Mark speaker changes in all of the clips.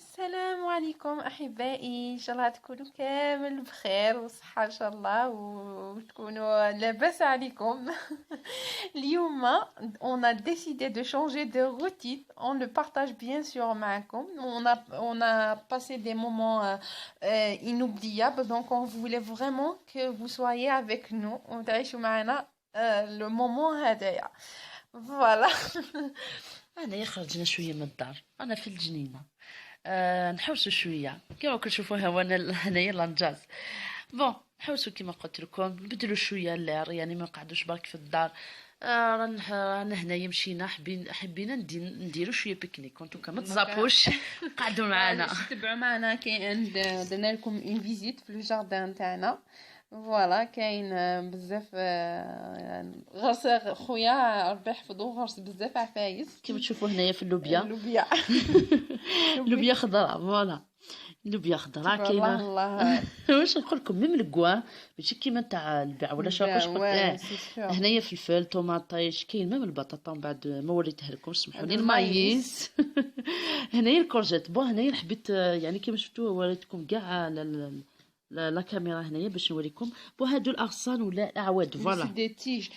Speaker 1: السلام عليكم أحبائي، إن شاء الله تكونوا كامل بخير وصحة إن شاء الله وتكونوا لاباس عليكم. اليوم on a décidé de changer de routine. On le partage bien sûr معكم. On a passé des moments inoubliables, donc on voulait vraiment que vous soyez avec nous وتعيشوا معنا le moment هذايا. Voilà.
Speaker 2: أنا خرجنا شوية من الدار، أنا في الجنينة. نحوسوا شوية كما كتشوفوا وانا هنايا لانجاز. بون نحوسوا كما قلت لكم، نبدلوا شوية اللير، يعني ما نقعدوش برك في الدار. رانا هنايا مشينا حبينا نديروا شوية بيكنيك، وانتم كما تزابوش قعدوا معنا.
Speaker 1: تبعوا معنا، كاين درنا لكم اون فيزيت في الجاردان تاعنا. فوالا كاين بزاف غرس خويا ربي يحفظو، غرس بزاف عفايس
Speaker 2: كما تشوفوا هنايا في اللوبيا.
Speaker 1: اللوبيا
Speaker 2: لوبيا خضراء، فوالا لوبيا خضراء كاينه. واش نقول لكم، ميم الكوا ماشي كيما تاع البيع ولا شاكوش قلت. هنايا فلفل طوماطيش، كاين ميم البطاطا من بعد ما وريتها لكم، سمحوا لي. المايس هنايا الكورجيت. بون هنايا حبيت يعني كيما شفتوا وريتكم كاع لا كاميرا هنايا باش نوريكم. بو هادو الاغصان ولا الاعواد، فوالا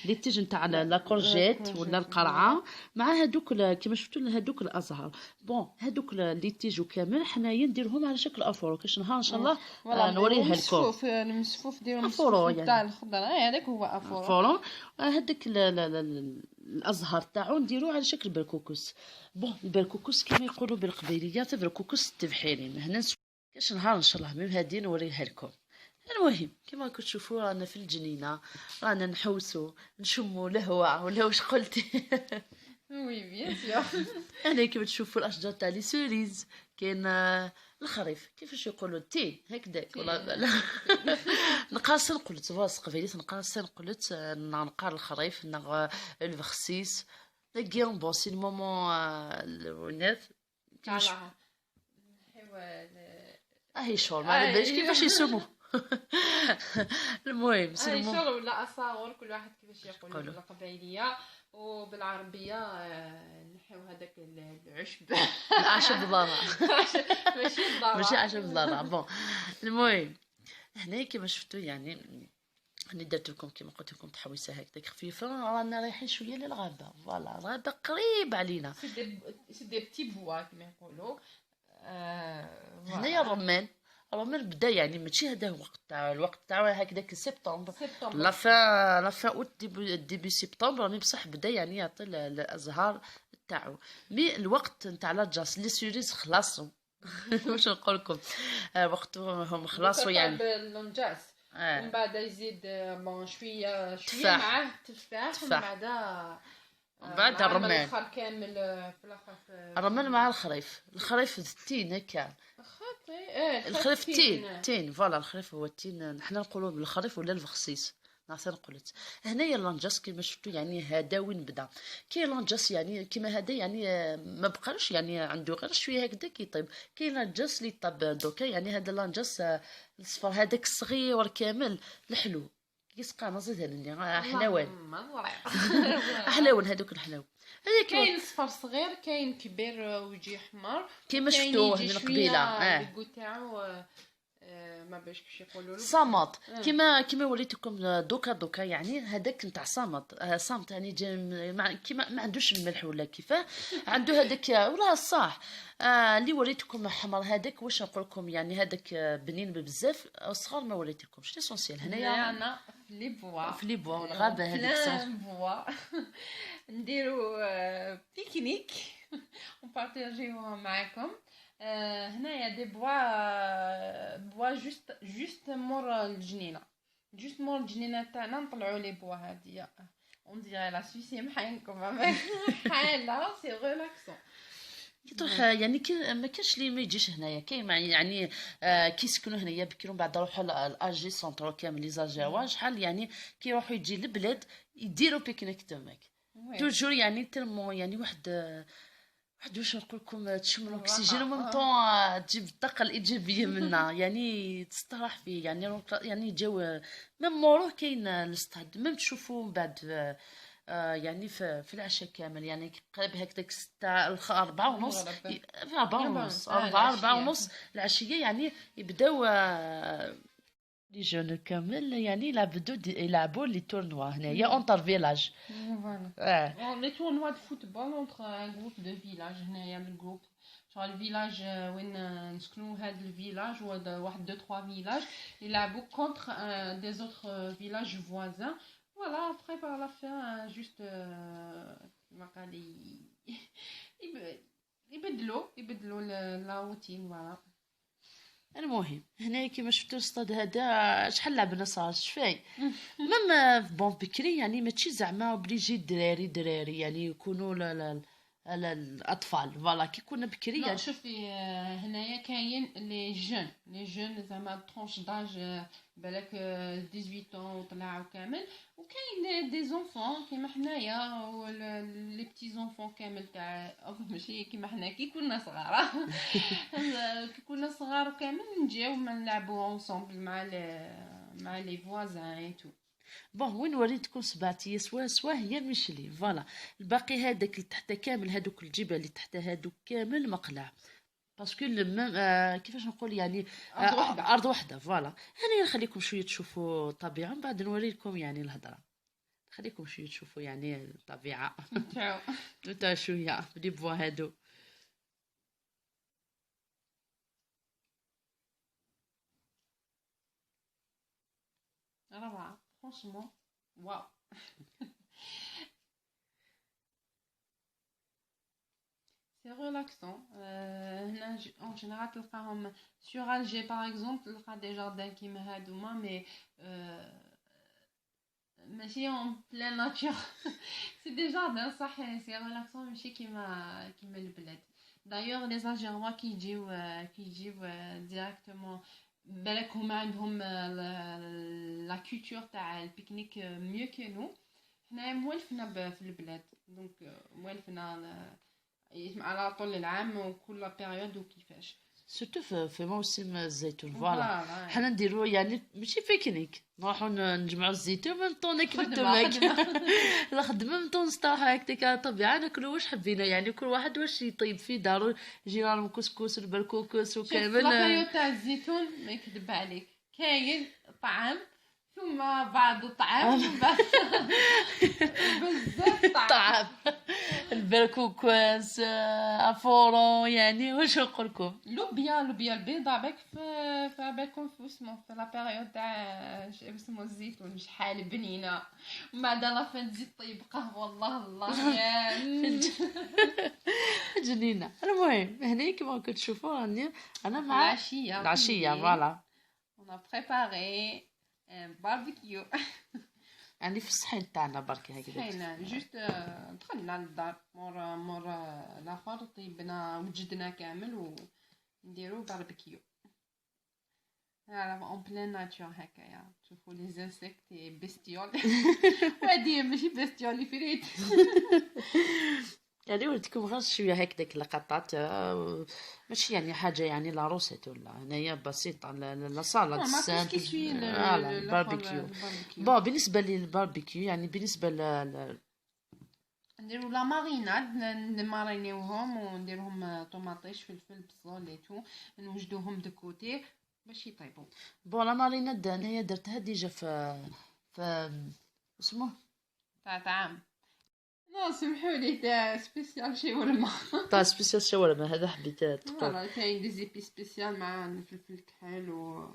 Speaker 2: لي تيج نتاع لا كورجيت ولا القرعه، مع هادوك كيما شفتوا هادوك الازهار. بون هادوك لي تيج كامل حنايا نديرهم على شكل افورو. كاش نهار ان شاء الله نوريها لكم.
Speaker 1: المسفوف ديالهم مسفوف تاع الخضره، هذاك هو افورو.
Speaker 2: هذاك الازهار تاعو نديروه على شكل بركوكس. بون البركوكس كما يقولوا بالقبيليه بركوكس التبحيرين. هنا كاش نهار ان شاء الله ميم هادي نوريها لكم. المهم كما كتشوفوا رانا في الجنينه، رانا نحوسوا نشموا الهواء ولا واش قلتي؟
Speaker 1: وي بيان سور.
Speaker 2: هنا كما تشوفوا الاشجار تاع لي سوريز، كاين الخريف كيفاش يقولوا التين هكذاك ولا نقاصن قلت واس قبيليت نقاصن قلت نقار الخريف البخسيس كاين بون سي المومون الونات كيفاش هي شغل ما على باليش كيفاش يسموا. المهم
Speaker 1: هاي شغل ولا اصاغر، كل واحد كيفاش يقول بالقبيليه وبالعربيه. نحيو هذاك العشب
Speaker 2: العشب ضارع
Speaker 1: ماشي الضارع،
Speaker 2: ماشي عشب ضارع. بون المهم هنا كيما شفتوا يعني أنا درت لكم كيما قلت لكم تحويسه هكذاك خفيفه. رانا رايحين شويه للغابه، فوالا الغابه قريب علينا.
Speaker 1: سي دي بتي بوا كيما يقولوا.
Speaker 2: هنايا الرمان بدا يعني ماشي هذا الوقت تاعو هكذاك سبتمبر لا فان اوت ديبي سبتمبر، راني بصح بدا يعني يعطي الازهار تاعو. مي الوقت نتاع لاجاس لي سوريز خلاصوا. واش نقول لكم، وقتهم خلاصوا يعني
Speaker 1: باللونجاس. من بعد يزيد بون شويه معاه تفاح، ومن بعد
Speaker 2: الرمان
Speaker 1: الاخر كامل في الاخر
Speaker 2: الرمان مع الخريف التين هكا. الخريف تين فوالا الخريف هو التين، حنا نقولوا بالخريف ولا الفخسيس. نعرف قلت هنايا لانجاس كيما شفتوا يعني هذا وين بدا. كاين لانجاس يعني كيما هذا يعني ما بقاش يعني عنده غير شويه هكذا كيطيب. كاين لانجاس اللي طاب دوكا، يعني هذا لانجاس الصفر هذاك الصغير كامل الحلو يسقى نزيد هذا حلاوان حلاوان هذوك الحلاوه. هذا
Speaker 1: كاين صفر صغير، كاين كبير ويجي حمر
Speaker 2: كيما شفتوه من القبيله.
Speaker 1: الكو تاعو ما باش كيفاش يقولوا
Speaker 2: صامت كيما وريتكم دوكا يعني هذاك نتاع صامت يعني كيما ما عندوش الملح ولا كيفاه عنده هذاك ولا صح. اللي وريتكم حمر هذاك واش نقول لكم يعني هذاك بنين بزاف. الصغار ما وريتكمش ليسونسيال. هنايا
Speaker 1: انا في لي بوا
Speaker 2: الغابه هذيك صح
Speaker 1: بوا نديروا بيكنيك ونبارطاجيوه معكم. هنايا دي بوا جوست مور الجنينه، تاعنا نطلعوا لي بوا هادي اون ديري لا سويسي محاينكم حاله سي ريلاكسون.
Speaker 2: يطرح يعني ما كاش لي ما يجيش هنايا. كاين يعني كي يسكنوا هنايا بكري من بعد يروحوا لاجي سونترو كامل لي زاجيوا شحال يعني كي يروحوا يجي للبلاد يديروا بيكنيك تماك توجور يعني تلمو يعني واحد واش نقول لكم تشم الاكسجين ومن طون تجيب الطاقه الايجابيه منا يعني تستراح فيه يعني الجو ميم موروه كاين الاستاد ميم تشوفوا من بعد يعني في العشاء كامل، يعني قريب هكذاك 6 4 ونص، في 4 ونص 4 ونص العشية، يعني يبداو لي جون كامل يعني يلعبوا لي تورنوا هنايا اونتر فيلاج.
Speaker 1: فوالا لي تورنوا دو فوتبول اونتر ان جروب دو فيلاج. هنايا الجروب شغل الفيلاج وين نسكنو، هاد الفيلاج واحد 2 3 فيلاج يلعبوا كونتر دي زوتر فيلاج فوازان. فوالا ابخي بار لا فان جوست كيما قال يبدلوا لا روتين. فوالا
Speaker 2: المهم هنا كيما شفتوا الصاد هذا شحال لعبنا صار شفاي مام بون بكري، يعني ماشي زعما اوبليجي دراري يعني يكونوا لا الاطفال. فوالا كي كنا بكري
Speaker 1: لا
Speaker 2: يعني
Speaker 1: شوفي هنايا كاين لي جون زعما ترونش داج بالك 18 طون وطلعوا كامل، وكاين دي زونفون كيما حنايا لي بتي زونفون كامل تاع ماشي كيما حنا كي كنا صغار كي كنا صغار كامل نجيو نلعبوا اونصومبل مع لي فوازان اي تو.
Speaker 2: بون وين وريتكم سبعتيه سوا هي المشلي. فوالا الباقي هذاك اللي تحت كامل، هذوك الجبال اللي تحت هذوك كامل مقلع، باسكو كيفاش نقول يعني ارض وحده. فوالا انا نخليكم شويه تشوفوا الطبيعه، من بعد نوريكم يعني الهضره. خليكم شويه تشوفوا يعني الطبيعه تاع شويه لي بوا هادو.
Speaker 1: روعه فرانشمون واو. سي ريلاكسون. هنا اون جينيرال تلقاهم سور الجي باغ اكزومبل، تلقى دي جاردان كيما هادوما مي ماشي اون بلان ناتور سي دي جاردان صح. سي ريلاكسون ماشي كيما البلاد. دايوغ لي زالجيروis كيجيو ديريكتومون بالك هما عندهم لا كولتور تاع البيكنيك ميو كو نو. حنايا موالفنا في البلاد، دونك موالفنا على طول العام وكل بيريود وكيفاش
Speaker 2: سورتو في موسم الزيتون. فوالا حنا نديرو يعني ماشي بيكنيك، نروحو نجمعو الزيتون من طون ناكلو التماك الخدمه من طون نستراحو هكاك على الطبيعه، ناكلو واش حبينا يعني كل واحد واش يطيب في دارو. يجينا الكسكس البركوكس وكامل.
Speaker 1: لا بيريود تاع الزيتون ما يكذب عليك كاين طعام ثم بعض الطعام بزاف
Speaker 2: طعام البركوكس افورو يعني واش نقول لكم.
Speaker 1: لوبيا البيضاء باك في بالكم في اسمه في لا بيريود تاع اسمه الزيتون شحال بنينه، ومن بعد لا فين تزيد طيب قهوه الله يا
Speaker 2: جنينه. المهم هنا كما كتشوفوا راني انا مع العشيه. فوالا
Speaker 1: انا بريباري باربيكيو
Speaker 2: يعني في الصحين تاعنا برك هكذا.
Speaker 1: صحينا جوست دخلنا للدار مور لاخر طيبنا وجدنا كامل ونديرو باربيكيو. اون بلان ناتور هكايا تشوفوا لي زانسيكت بيستيول وهادي ماشي بيستيول فريت
Speaker 2: يعني ولدكم غير شويه هكذاك لقطات ماشي يعني حاجه يعني لا روسيت ولا هنايا بسيطه لا صاله
Speaker 1: السامبل
Speaker 2: الباربيكيو. بون بالنسبه للباربيكيو يعني بالنسبه
Speaker 1: نديرو لا ماريناد نمارينيوهم ونديرهم طوماطيش فلفل بصل اي تو نوجدوهم دو كوتي باش يطيبوا.
Speaker 2: بون لا ماريناد انايا درتها ديجا في اسمه
Speaker 1: تاع طعام. لا سمحولي تاع سبيسيال شاورما
Speaker 2: تاع سبيسيال شاورما هذا حبيت تقول.
Speaker 1: فوالا كاين دي زيبي سبيسيال مع الفلفل الكحل و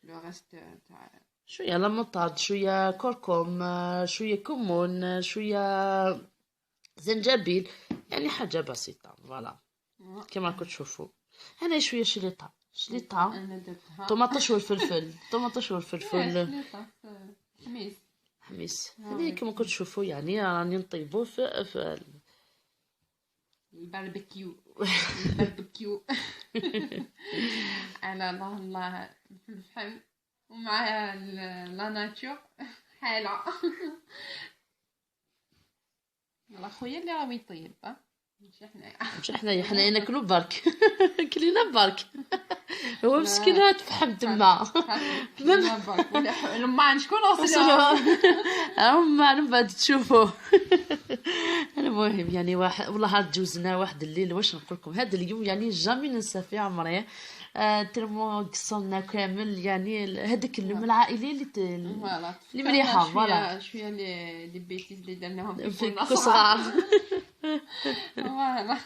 Speaker 1: لو ريست تاع
Speaker 2: شويه لمطاد شويه كركم شويه كمون شويه زنجبيل يعني حاجه بسيطه. فوالا كما راكم تشوفوا هنا شويه شليطه طوماطيش والفلفل حميس هذه كما كنتوا تشوفوا يعني راني نطيبوا في
Speaker 1: الباربيكيو على الله في الفحم ومع لا ناتور حاله. يلا خويا اللي راه يطيب ماشي حنايا
Speaker 2: ناكلوا برك كلينا برك هو مسكين تفحم تما
Speaker 1: لما شكون وصلوا
Speaker 2: هما من بعد تشوفوا. المهم يعني واحد والله هاد جوزنا واحد الليل، واش نقول لكم هذا اليوم يعني جامي ننسى في عمري. ترمو قصنا كامل يعني هذاك اليوم العائلي اللي مليحه فوالا
Speaker 1: شويه لي بيتيز اللي درناهم
Speaker 2: في صغار.
Speaker 1: فوالا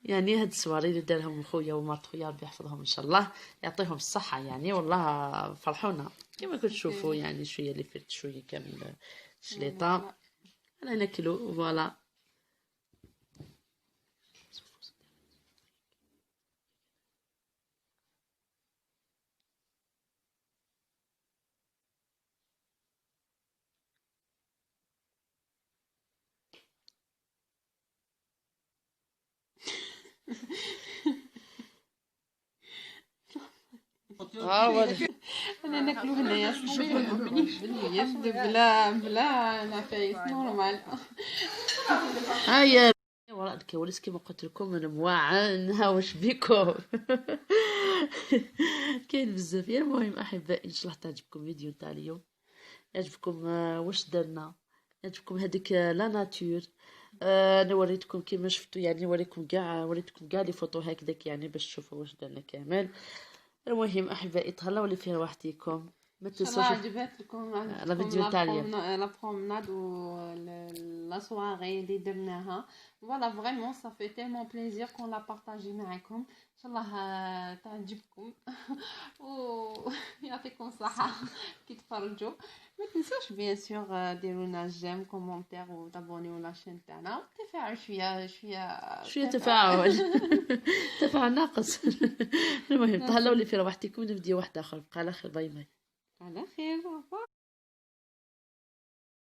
Speaker 2: يعني هاد السواري اللي دارهم خويا ومرت خويا ربي يحفظهم ان شاء الله يعطيهم الصحه يعني والله فرحونا كما كتشوفوا يعني شويه اللي فرت شويه كامل شليطه انا ناكلو فوالا.
Speaker 1: انا ناكلو هنايا بلا نفايس نورمال.
Speaker 2: هيا وراء الكواليس كما قلت لكم انا موعن واش بيكم. كاين بزاف. المهم احبائي ان شاء الله تعجبكم فيديو تاع اليوم، يعجبكم واش درنا، يعجبكم هذيك لا ناتور. انا وريتكم كيما شفتوا يعني وريتكم كاع لي فوتو هكذاك يعني باش تشوفوا واش درنا كامل. المهم احبائي تهلاو لي في روحتكم، ما تنسوش
Speaker 1: عجبتكم
Speaker 2: الفيديو تاع اليوم
Speaker 1: لا برومناد و لا سواري اللي درناها. فوالا فريمون صا في تيلمون بليزير كون لا بارطاجي معكم. ان شاء الله تعجبكم ويعطيكم الصحه كي تفرجوا. ما تنسوش بيان سور ديروا لنا جيم كومونتير وتابونيو لاشين تاعنا وتفاعلوا شويه
Speaker 2: تفاعل ناقص. المهم تهلاو لي في روحتكم، نبدي واحد اخر. بقى على خير، باي باي.
Speaker 1: على خير.